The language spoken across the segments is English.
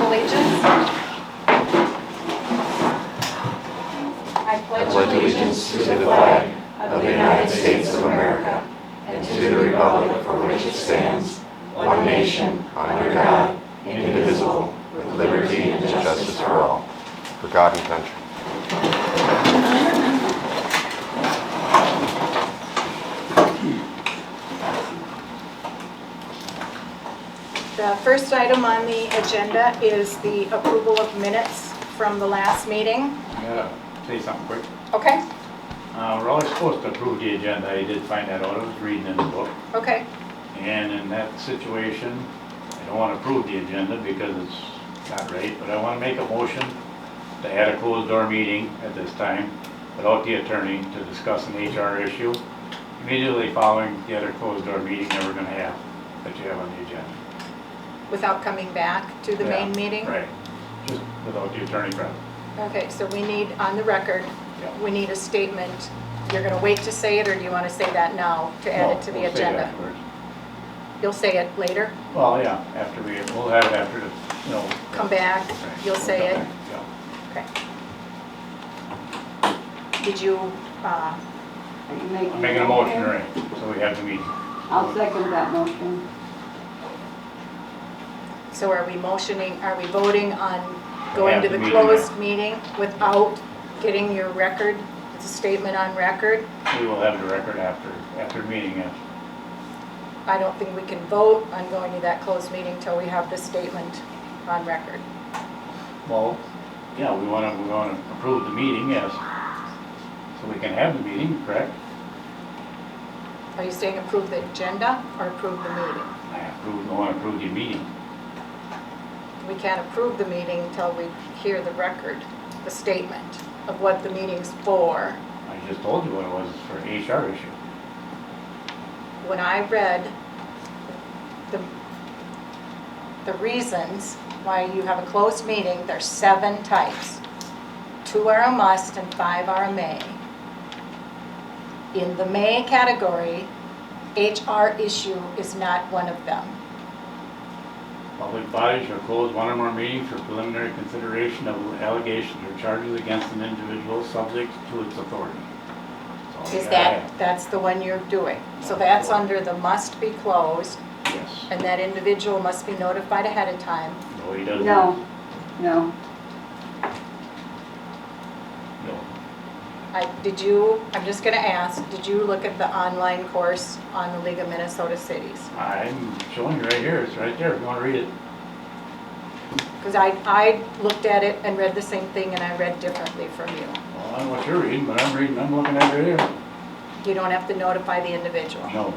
allegiance. I pledge allegiance to the flag of the United States of America and to the republic for which it stands, one nation, under God, indivisible, with liberty and justice for all. For God and country. The first item on the agenda is the approval of minutes from the last meeting. I gotta say something quick. Okay, We're always supposed to approve the agenda. I did find that out. I was reading in the book. okay. And in that situation, I don't want to approve the agenda because it's not right, but I want to make a motion to add a closed door meeting at this time without the attorney to discuss an HR issue immediately following the other closed door meeting that we're going to have, that you have on the agenda. Without coming back to the main meeting? Right, just without the attorney present. Okay, so we need, on the record, Yeah. we need a statement. You're going to wait to say it, or do you want to say that now to add it to the We'll say it agenda? afterwards. You'll say it later? Well, yeah, we'll have it after the, Come back, Right, you'll we'll say come it? back, yeah. Okay. Did you, Are you making? I'm making a motion, right, so we have the meeting. I'll second that motion. so are we voting on going have to the the meeting closed now. meeting without getting your record, the statement on record? We will have the record after the meeting, yes. I don't think we can vote on going to that closed meeting till we have the statement on record. Well, yeah, we want to approve the meeting, yes. So we can have the meeting, correct? Are you saying approve the agenda or approve the meeting? I want to approve the meeting. We can't approve the meeting until we hear the record, the statement of what the meeting's for. I just told you what it was for HR issue. When I read the reasons why you have a closed meeting, there's 7 types. 2 are a must and 5 are a may. In the may category, HR issue is not one of them. Public bodies shall close one or more meetings for preliminary consideration of allegations or charges against an individual subject to its authority. That's all I Is gotta have. that's the one you're doing? So that's under the must be closed, Yes. and that individual must be notified ahead of time. No, he doesn't. No. No. I'm just gonna ask, did you look at the online course on the League of Minnesota Cities? I'm showing you right here. It's right there if you want to read it. Because I looked at it and read the same thing, and I read differently from you. Well, I don't know what you're reading, but I'm looking at it right here. You don't have to notify the individual. No.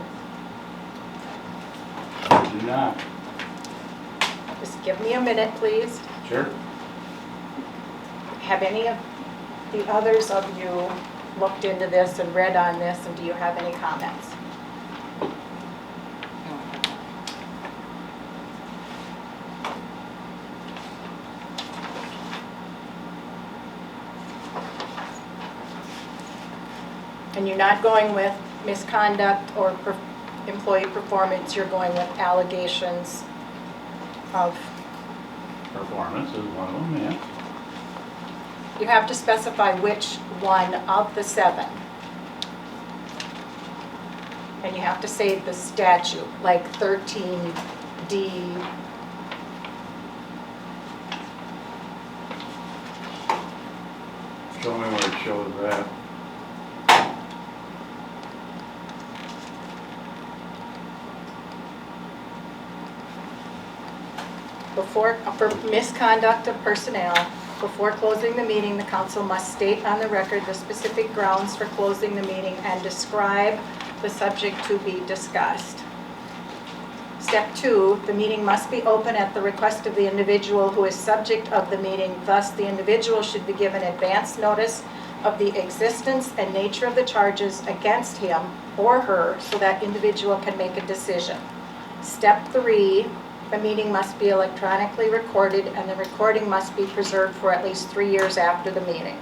I do not. Just give me a minute, please. Sure. Have any of the others of you looked into this and read on this, and do you have any comments? And you're not going with misconduct or employee performance, you're going with allegations of, Performance is one of them, yeah. you have to specify which one of the 7. And you have to say the statute, like 13D. Show me where it shows that. For misconduct of personnel, before closing the meeting, the council must state on the record the specific grounds for closing the meeting and describe the subject to be discussed. Step 2, the meeting must be open at the request of the individual who is subject of the meeting. Thus, the individual should be given advance notice of the existence and nature of the charges against him or her so that individual can make a decision. Step 3, the meeting must be electronically recorded, and the recording must be preserved for at least 3 years after the meeting.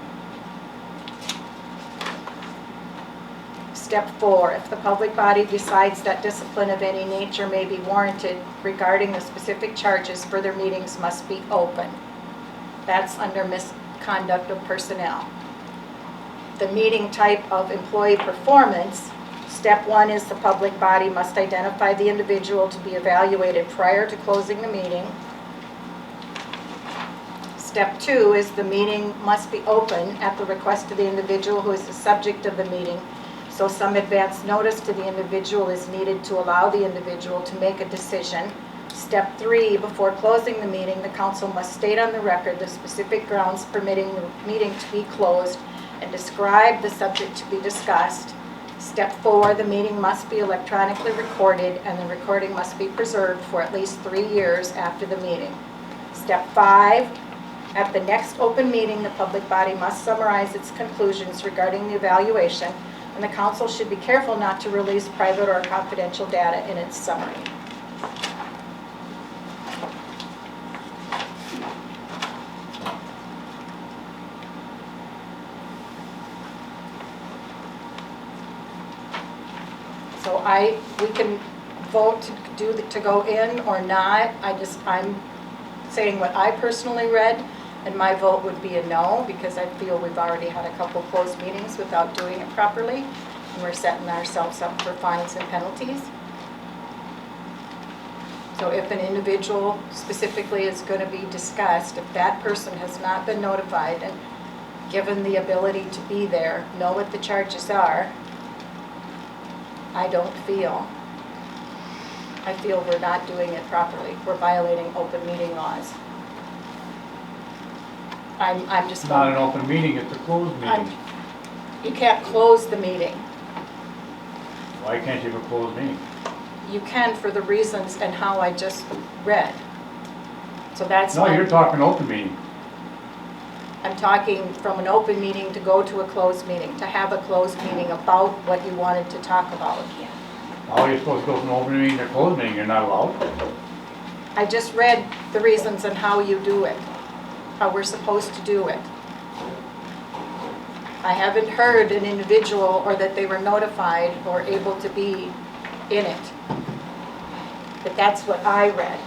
Step 4, if the public body decides that discipline of any nature may be warranted regarding the specific charges, further meetings must be open. That's under misconduct of personnel. The meeting type of employee performance, Step 1 is the public body must identify the individual to be evaluated prior to closing the meeting. Step 2 is the meeting must be open at the request of the individual who is the subject of the meeting, so some advance notice to the individual is needed to allow the individual to make a decision. Step 3, before closing the meeting, the council must state on the record the specific grounds permitting the meeting to be closed and describe the subject to be discussed. Step 4, the meeting must be electronically recorded and the recording must be preserved for at least 3 years after the meeting. Step 5, at the next open meeting, the public body must summarize its conclusions regarding the evaluation, and the council should be careful not to release private or confidential data in its summary. So we can vote to go in or not. I'm saying what I personally read, and my vote would be a no, because I feel we've already had a couple closed meetings without doing it properly, and we're setting ourselves up for fines and penalties. So if an individual specifically is going to be discussed, if that person has not been notified and given the ability to be there, know what the charges are, I feel we're not doing it properly. We're violating open meeting laws. I'm just. It's not an open meeting, it's a closed meeting. You can't close the meeting. Why can't you have a closed meeting? You can for the reasons and how I just read. So that's No, why you're talking open meeting. I'm talking from an open meeting to go to a closed meeting, to have a closed meeting about what you wanted to talk about. How are you supposed to go from an open meeting to a closed meeting? You're not allowed? I just read the reasons and how you do it, how we're supposed to do it. I haven't heard an individual or that they were notified or able to be in it. But that's what I read.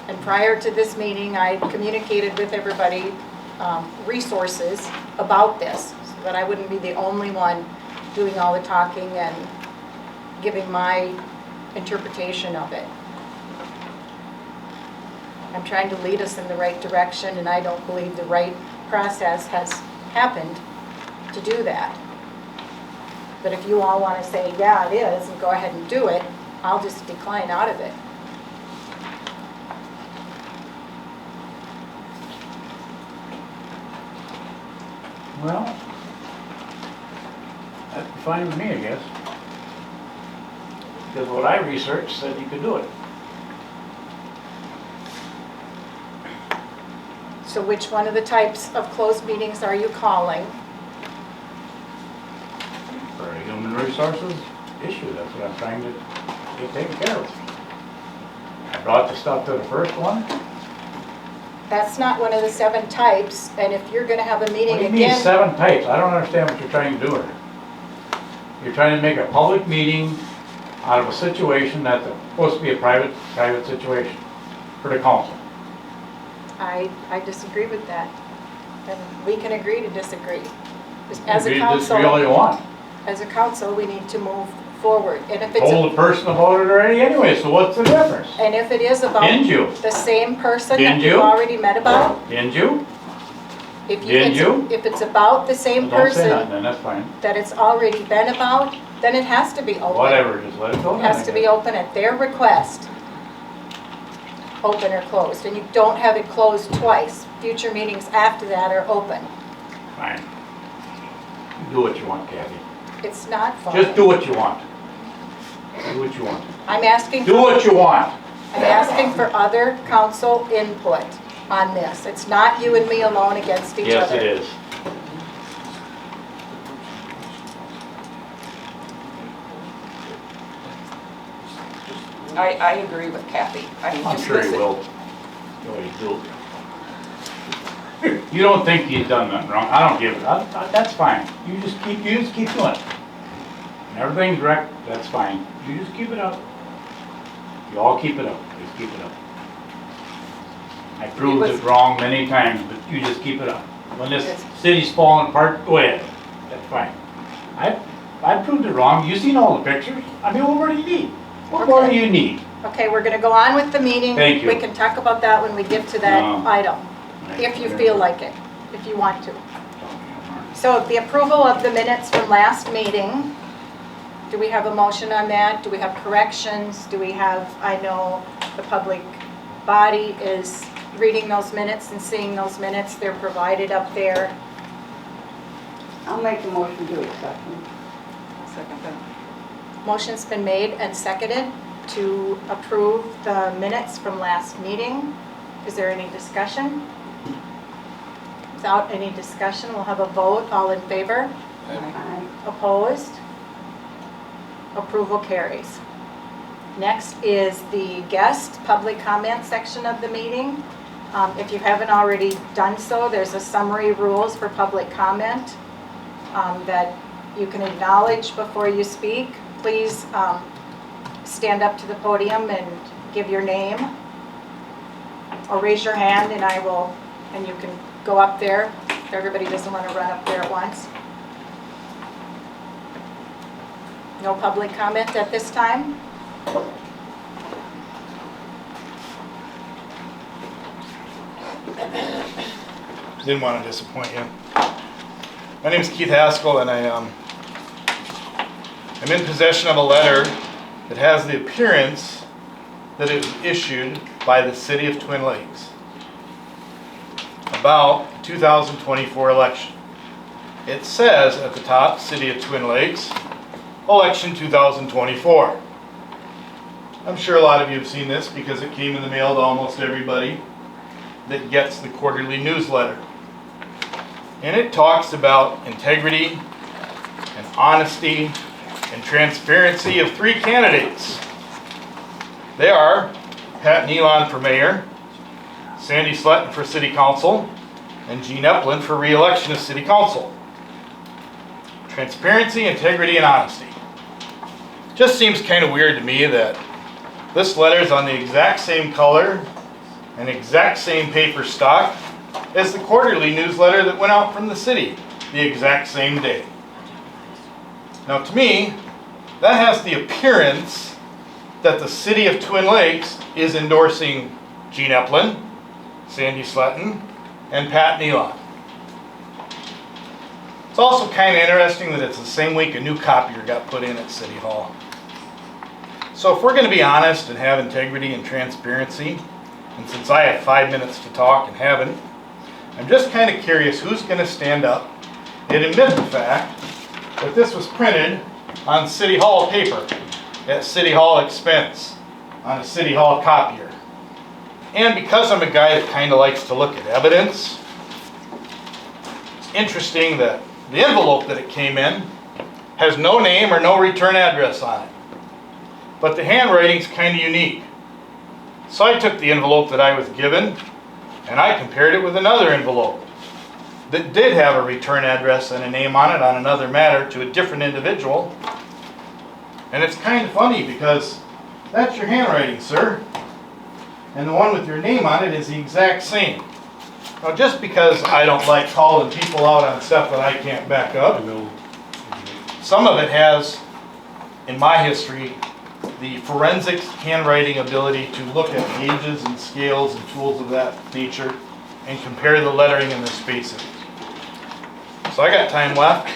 And prior to this meeting, I communicated with everybody resources about this, so that I wouldn't be the only one doing all the talking and giving my interpretation of it. I'm trying to lead us in the right direction, and I don't believe the right process has happened to do that. But if you all want to say, yeah, it is, and go ahead and do it, I'll just decline out of it. Well, that's fine with me, I guess. Because what I researched said you could do it. So which one of the types of closed meetings are you calling? For a human resources issue, that's what I'm trying to get taken care of. I brought the stuff to the first one. That's not one of the 7 types, and if you're going to have a meeting What do you mean again, 7 types? I don't understand what you're trying to do here. You're trying to make a public meeting out of a situation that's supposed to be a private situation for the council. I disagree with that. And we can agree to disagree. As a Agree to disagree all you council, want. as a council, we need to move forward. And if it's Told the person about it already anyway, so what's the difference? and if it is about Didn't you? the same person that Didn't you've you? already met about, Didn't you? if it's about the same Well, don't say person nothing, then that's fine. that it's already been about, then it has to be open. Whatever, just let it go. It has to be open at their request, open or closed, and you don't have it closed twice. Future meetings after that are open. Fine. You do what you want, Kathy. It's not fun. Just do what you want. Do what you want. I'm asking. Do what you want. I'm asking for other council input on this. It's not you and me alone against each Yes, other. it is. I agree with Kathy. I mean, I'm just sure he listen. will. You always do. You don't think he's done nothing wrong. I don't give it. That's fine. You just keep doing it. and everything's correct, that's fine. You just keep it up. You all keep it up, just keep it up. I proved it wrong many times, but you just keep it up. When this city's falling apart, go ahead, that's fine. I proved it wrong, you've seen all the pictures. I mean, what more do you need? What more do you need? Okay, we're gonna go on with the meeting. Thank you. We can talk about that when we get to that item, if you feel like it, if you want to. So the approval of the minutes from last meeting, do we have a motion on that? Do we have corrections? Do we have, I know the public body is reading those minutes and seeing those minutes. They're provided up there. I'll make the motion to accept them. Second that. Motion's been made and seconded to approve the minutes from last meeting. Is there any discussion? Without any discussion, we'll have a vote. All in favor? Aye. Opposed? Approval carries. Next is the guest public comment section of the meeting. If you haven't already done so, there's a summary rules for public comment that you can acknowledge before you speak. Please stand up to the podium and give your name, or raise your hand and and you can go up there if everybody doesn't want to run up there at once. No public comment at this time? Didn't want to disappoint you. My name is Keith Haskell, and I'm in possession of a letter that has the appearance that it was issued by the City of Twin Lakes about the 2024 election. It says at the top, City of Twin Lakes, Election 2024. I'm sure a lot of you have seen this because it came in the mail to almost everybody that gets the quarterly newsletter. And it talks about integrity and honesty and transparency of three candidates. They are Pat Nealon for mayor, Sandy Sletton for city council, and Gene Epplin for re-election as city council. Transparency, integrity, and honesty. Just seems kind of weird to me that this letter is on the exact same color and exact same paper stock as the quarterly newsletter that went out from the city the exact same day. Now to me, that has the appearance that the City of Twin Lakes is endorsing Gene Epplin, Sandy Sletton, and Pat Nealon. It's also kind of interesting that it's the same week a new copier got put in at City Hall. So if we're going to be honest and have integrity and transparency, and since I have 5 minutes to talk and haven't, I'm just kind of curious who's going to stand up and admit the fact that this was printed on City Hall paper at City Hall expense on a City Hall copier. And because I'm a guy that kind of likes to look at evidence, it's interesting that the envelope that it came in has no name or no return address on it. But the handwriting's kind of unique. So I took the envelope that I was given and I compared it with another envelope that did have a return address and a name on it on another matter to a different individual. And it's kind of funny because that's your handwriting, sir. And the one with your name on it is the exact same. Now just because I don't like calling people out on stuff that I can't back up, some of it has, in my history, the forensics handwriting ability to look at gauges and scales and tools of that nature and compare the lettering and the spacing. So I got time left.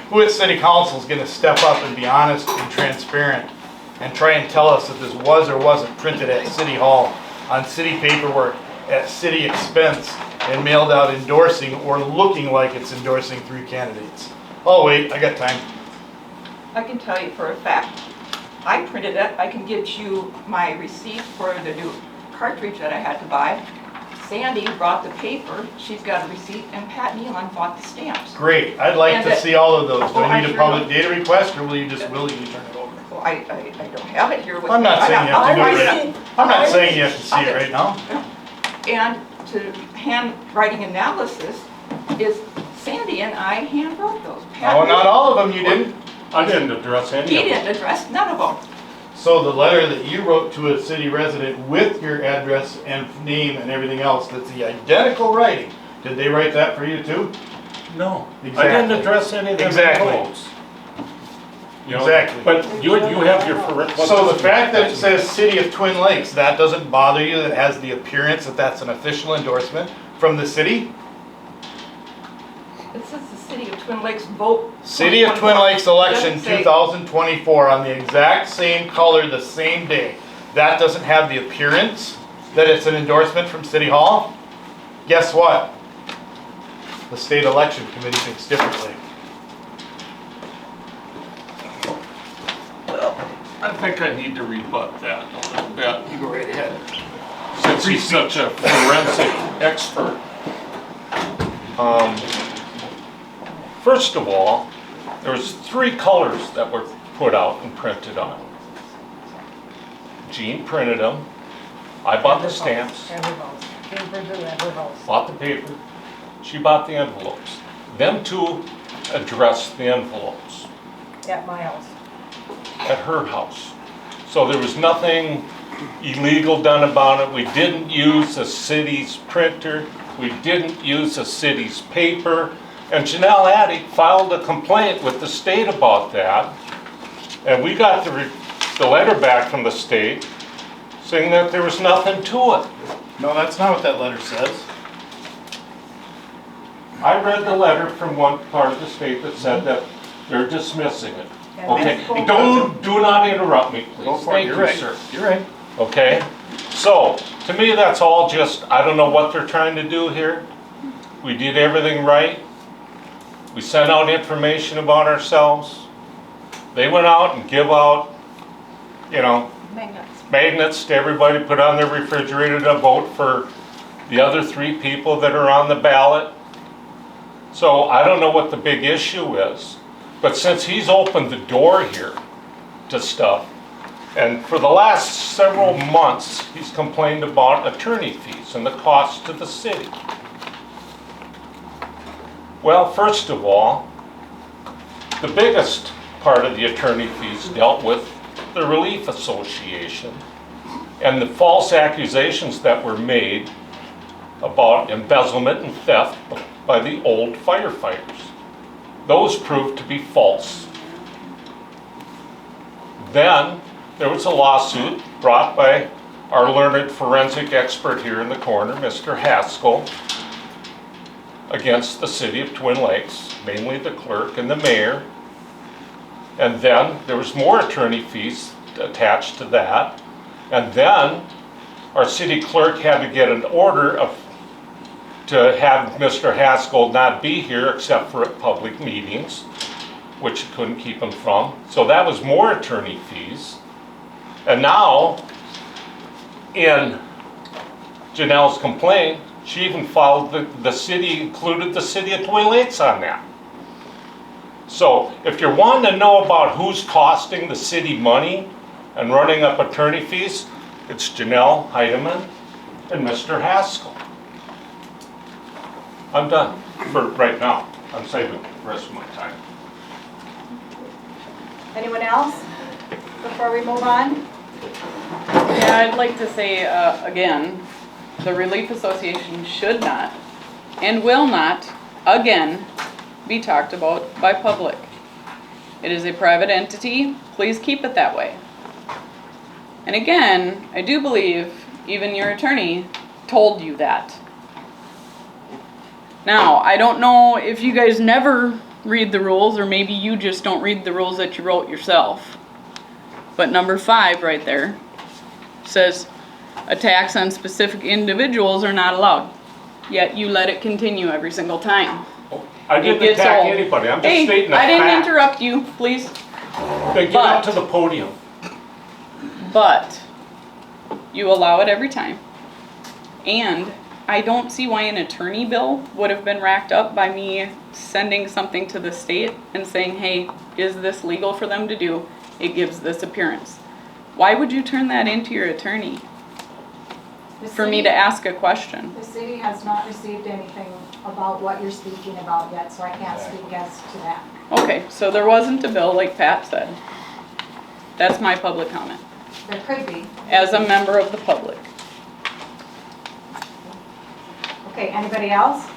Who at City Council is going to step up and be honest and transparent and try and tell us that this was or wasn't printed at City Hall on city paperwork at city expense and mailed out endorsing or looking like it's endorsing three candidates? Oh wait, I got time. I can tell you for a fact. I printed it. I can get you my receipt for the new cartridge that I had to buy. Sandy brought the paper. She's got a receipt, and Pat Nealon bought the stamps. Great. I'd like And to see all of those. Do I need a sure public will. data request, or will you just willingly turn it over? Well, I don't have it here with I'm me. not saying you have to do it I- right now. I'm not saying you have to see it right now. And to handwriting analysis is Sandy and I hand wrote those. Pat No, not Nealon- all of them you didn't. I didn't address any He of them. didn't address none of them. So the letter that you wrote to a city resident with your address and name and everything else, that's the identical writing, did they write that for you too? No, I Exactly. didn't address any of them Exactly. envelopes. You know, Exactly. But you have your. So the fact that it says City of Twin Lakes, that doesn't bother you, that it has the appearance that that's an official endorsement from the city? It says the city of Twin Lakes vote. City of Twin 2024. Lakes election Doesn't say- 2024 on the exact same color, the same day. That doesn't have the appearance that it's an endorsement from City Hall? Guess what? The state election committee thinks differently. I think I need to rebut that a little bit, You go right ahead. since he's such a forensic expert. First of all, there was 3 colors that were put out and printed on. Jean printed them. I bought the stamps, bought the paper. She bought the envelopes. Them two addressed the envelopes At my house. at her house. So there was nothing illegal done about it. We didn't use the city's printer. We didn't use the city's paper. And Janelle Addy filed a complaint with the state about that. And we got the letter back from the state saying that there was nothing to it. No, that's not what that letter says. I read the letter from one part of the state that said that they're dismissing it. Okay, do not interrupt me, please. Go for it, Thank you're you, right. sir. You're right. Okay, so to me, that's all just, I don't know what they're trying to do here. We did everything right. We sent out information about ourselves. They went out and give out, you know, magnets to everybody, put on their refrigerator to vote for the other 3 people that are on the ballot. So I don't know what the big issue is, but since he's opened the door here to stuff, and for the last several months, he's complained about attorney fees and the cost to the city. Well, first of all, the biggest part of the attorney fees dealt with the Relief Association and the false accusations that were made about embezzlement and theft by the old firefighters. Those proved to be false. Then there was a lawsuit brought by our learned forensic expert here in the corner, Mr. Haskell, against the city of Twin Lakes, mainly the clerk and the mayor. And then there was more attorney fees attached to that. And then our city clerk had to get an order to have Mr. Haskell not be here except for at public meetings, which you couldn't keep him from. So that was more attorney fees. And now, in Janelle's complaint, she even filed the city, included the city of Twin Lakes on that. So if you're wanting to know about who's costing the city money and running up attorney fees, it's Janelle Heidemann and Mr. Haskell. I'm done for right now. I'm saving the rest of my time. Anyone else before we move on? Yeah, I'd like to say, again, the Relief Association should not and will not, again, be talked about by public. It is a private entity. Please keep it that way. And again, I do believe even your attorney told you that. Now, I don't know if you guys never read the rules, or maybe you just don't read the rules that you wrote yourself. But number 5 right there says attacks on specific individuals are not allowed. Yet you let it continue every single time. I didn't It gets attack old. anybody. I'm just Hey, stating a I didn't fact. interrupt you, please. Then get up to the podium. But you allow it every time. And I don't see why an attorney bill would have been racked up by me sending something to the state and saying, hey, is this legal for them to do? It gives this appearance. Why would you turn that into your attorney? For me to ask a question. The city has not received anything about what you're speaking about yet, so I can't speak as to that. Okay, so there wasn't a bill like Pat said. That's my public comment, There could be. as a member of the public. Okay, anybody else?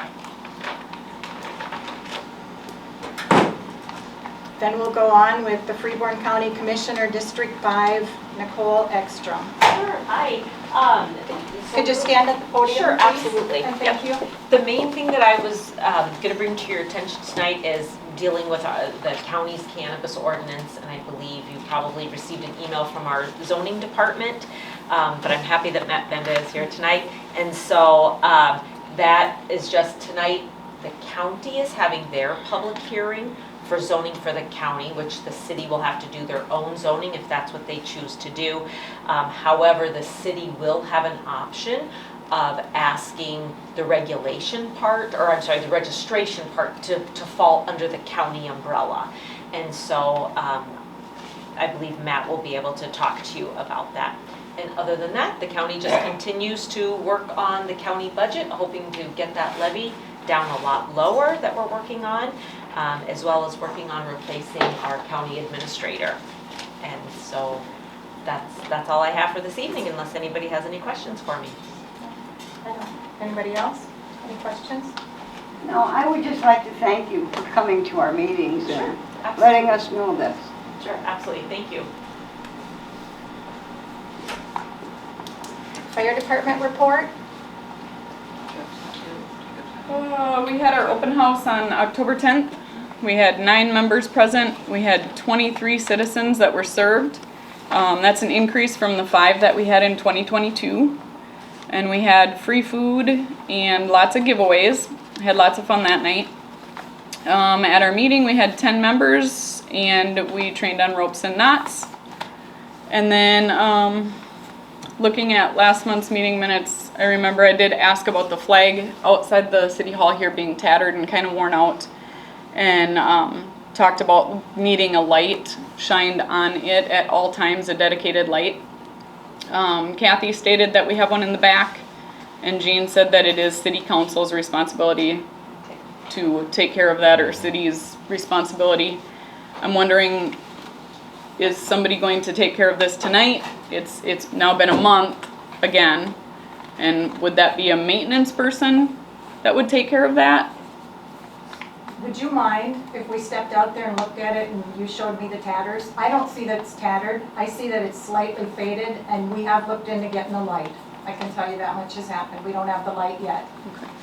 Then we'll go on with the Freeborn County Commissioner, District 5, Nicole Ekstrom. Sure, hi. Could you stand at the podium, Sure, please? absolutely. And thank you. The main thing that I was going to bring to your attention tonight is dealing with the county's cannabis ordinance, and I believe you probably received an email from our zoning department, but I'm happy that Matt Benda is here tonight. And so that is just tonight, the county is having their public hearing for zoning for the county, which the city will have to do their own zoning if that's what they choose to do. However, the city will have an option of asking the regulation part, or I'm sorry, the registration part to fall under the county umbrella. And so I believe Matt will be able to talk to you about that. And other than that, the county just continues to work on the county budget, hoping to get that levy down a lot lower that we're working on, as well as working on replacing our county administrator. And so that's all I have for this evening, unless anybody has any questions for me. Anybody else? Any questions? No, I would just like to thank you for coming to our meetings and letting us know this. Sure, absolutely, thank you. Fire Department report? We had our open house on October 10th. We had 9 members present. We had 23 citizens that were served. That's an increase from the 5 that we had in 2022. And we had free food and lots of giveaways. Had lots of fun that night. At our meeting, we had 10 members and we trained on ropes and knots. And then looking at last month's meeting minutes, I remember I did ask about the flag outside the city hall here being tattered and kind of worn out, and talked about needing a light shined on it at all times, a dedicated light. Kathy stated that we have one in the back, and Jean said that it is city council's responsibility to take care of that, or city's responsibility. I'm wondering, is somebody going to take care of this tonight? It's now been a month again, and would that be a maintenance person that would take care of that? Would you mind if we stepped out there and looked at it and you showed me the tatters? I don't see that it's tattered. I see that it's slightly faded, and we have looked into getting a light. I can tell you that much has happened. We don't have the light yet.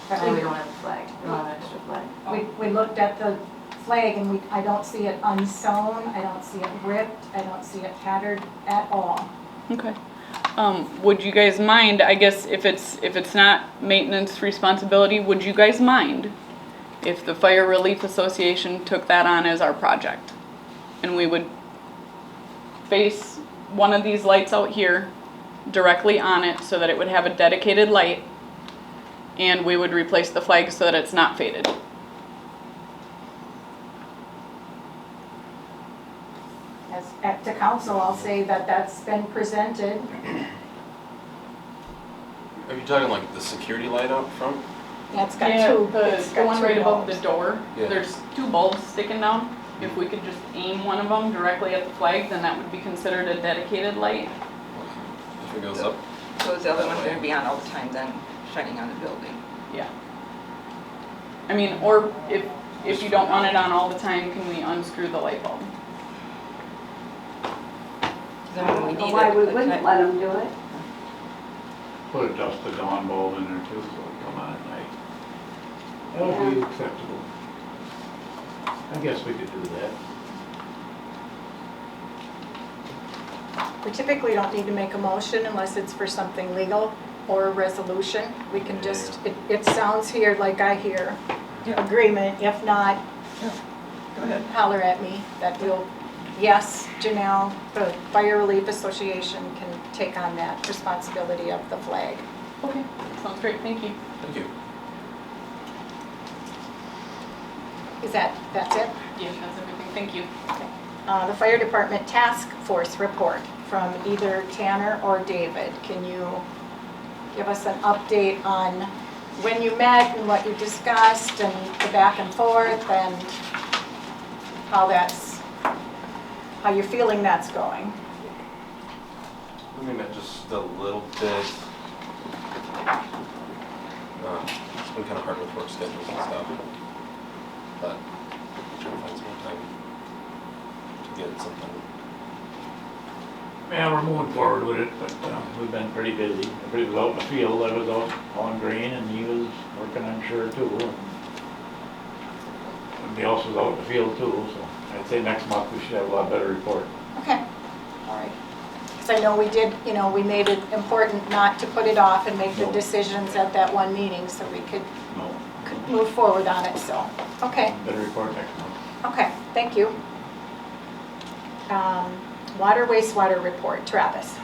But And we don't have a flag, we don't have an extra flag. we looked at the flag, and I don't see it unsewn, I don't see it ripped, I don't see it tattered at all. Okay. Would you guys mind, I guess if it's not maintenance responsibility, would you guys mind if the Fire Relief Association took that on as our project? And we would face one of these lights out here directly on it so that it would have a dedicated light, and we would replace the flag so that it's not faded. To council, I'll say that that's been presented. Are you talking like the security light out front? Yeah, it's got Yeah, two. the It's got one two right above the bulbs. door, Yeah. there's 2 bulbs sticking down. If we could just aim one of them directly at the flag, then that would be considered a dedicated light. If it goes up? So is the other one gonna be on all the time then, shining on the building? Yeah. I mean, or if you don't want it on all the time, can we unscrew the light bulb? 'Cause I mean, we need Why it. we wouldn't let them do it? Put a dust to dawn bulb in there too, so it'll come on at night. That would be acceptable. I guess we could do that. We typically don't need to make a motion unless it's for something legal or a resolution. We can just, it sounds here like I hear agreement. If not, Go ahead. holler at me that we'll, yes, Janelle, the Fire Relief Association can take on that responsibility of the flag. Okay, sounds great, thank you. Thank you. That's it? Yeah, that's everything, thank you. The Fire Department Task Force report from either Tanner or David. Can you give us an update on when you met and what you discussed and the back and forth and how you're feeling that's going. I mean, just a little bit. It's been kind of hard with work schedules and stuff, but trying to find some more time to get something. Yeah, we're moving forward with it, but we've been pretty busy. Everybody was out in the field, I was out on grain, and he was working on sure too. And everybody else was out in the field too, so I'd say next month we should have a lot better report. Okay, all right. Because I know we did, we made it important not to put it off and make the decisions at that one meeting so we could No, move forward on it, so, okay. better report next month. Okay, thank you. Water wastewater report, Travis.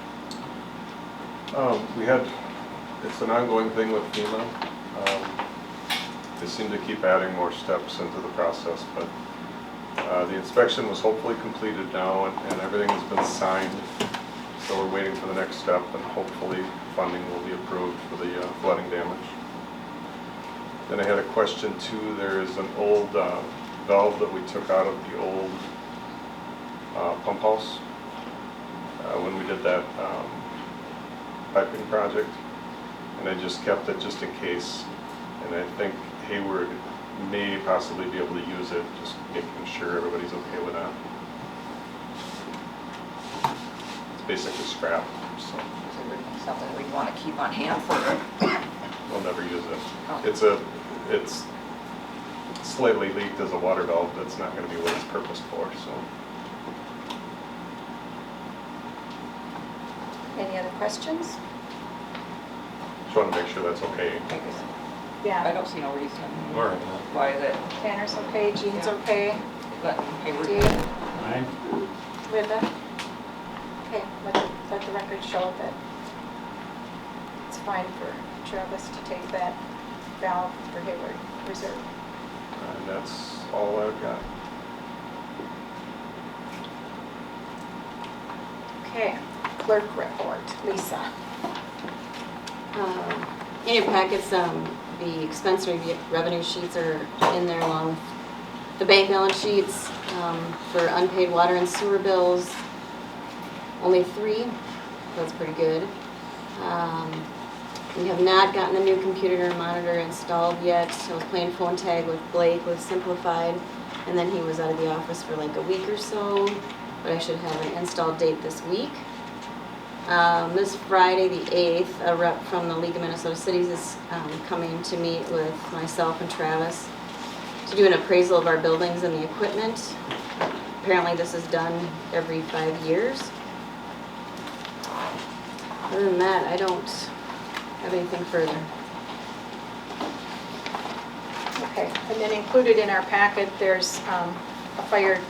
It's an ongoing thing with FEMA. They seem to keep adding more steps into the process, but the inspection was hopefully completed now and everything has been signed. So we're waiting for the next step and hopefully funding will be approved for the flooding damage. Then I had a question too. There is an old valve that we took out of the old pump house when we did that piping project, and I just kept it just in case, and I think Hayward may possibly be able to use it, just making sure everybody's okay with that. It's basically scrap, so Something we'd want to keep on hand for we'll never use it. Oh. It's slightly leaked as a water valve. That's not going to be what it's purposed for, so. Any other questions? Just want to make sure that's okay. I Yeah, don't see no reason All right. why that Tanner's okay, Jean's okay, letting Hayward. Dave, Fine. Linda? Okay, let the record show that it's fine for Travis to take that valve for Hayward Reserve. And that's all I've got. Okay, clerk report, Lisa. In your packets, the expense revenue sheets are in there along with the bank balance sheets for unpaid water and sewer bills. Only 3, that's pretty good. We have not gotten the new computer monitor installed yet. I was playing phone tag with Blake with Simplified, and then he was out of the office for like a week or so, but I should have an install date this week. This Friday, the 8th, a rep from the League of Minnesota Cities is coming to meet with myself and Travis to do an appraisal of our buildings and the equipment. Apparently this is done every 5 years. Other than that, I don't have anything further. Okay, and then included in our packet, there's a fire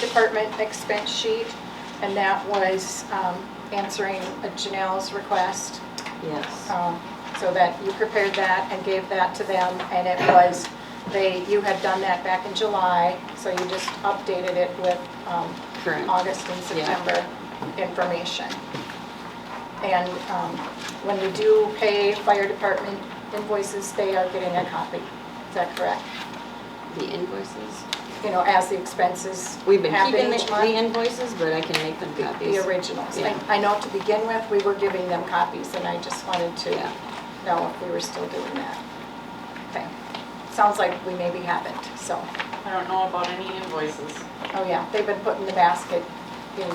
department expense sheet, and that was answering Janelle's request. Yes. So that you prepared that and gave that to them, and it was, you had done that back in July, so you just updated it with Current. August and September information. And when we do pay fire department invoices, they are getting a copy. Is that correct? The invoices? As the expenses We've been happen keeping each the month. invoices, but I can make them copies. The originals. Yeah. I know to begin with, we were giving them copies, and I just wanted to Yeah. know if we were still doing that. Okay. Sounds like we maybe haven't, so. I don't know about any invoices. Oh, yeah, they've been put in the basket in,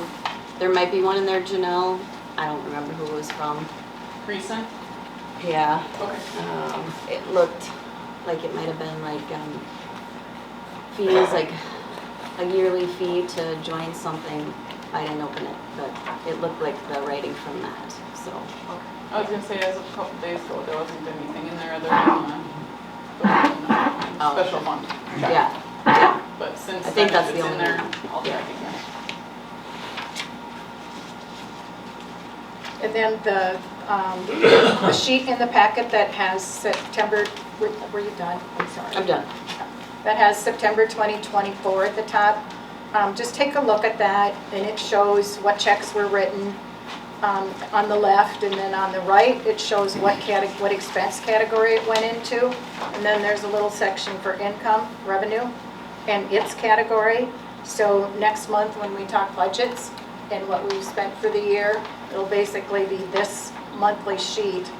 There might be one in there, Janelle. I don't remember who it was from. Recent? Yeah. Okay. It looked like it might have been like fees, like a yearly fee to join something. I didn't open it, but it looked like the writing from that, so. I was gonna say, as of a couple days ago, there wasn't anything in there other than the special fund. check. Yeah, But since I think then, that's if the it's in only there, one. I'll Yeah. check again. and then the sheet in the packet that has September, were you done? I'm sorry. I'm done. That has September 2024 at the top. Just take a look at that, and it shows what checks were written on the left, and then on the right, it shows what expense category it went into. And then there's a little section for income, revenue, and its category. So next month, when we talk budgets and what we've spent for the year, it'll basically be this monthly sheet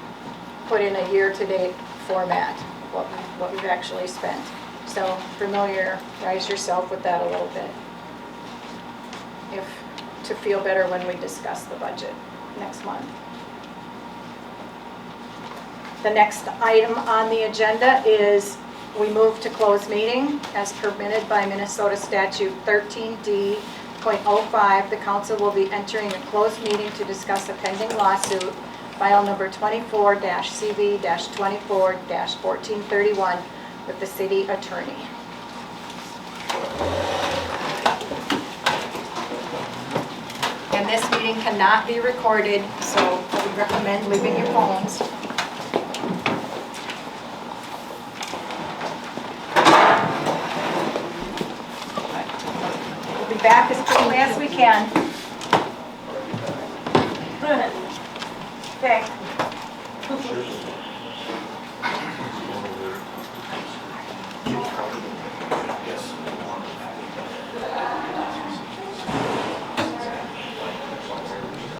put in a year-to-date format, what we've actually spent. So familiarize yourself with that a little bit, to feel better when we discuss the budget next month. The next item on the agenda is we move to closed meeting as permitted by Minnesota Statute 13D.05. The council will be entering a closed meeting to discuss a pending lawsuit, file number 24-CV-24-1431 with the city attorney. And this meeting cannot be recorded, so we recommend leaving your phones. We'll be back as quickly as we can. Okay.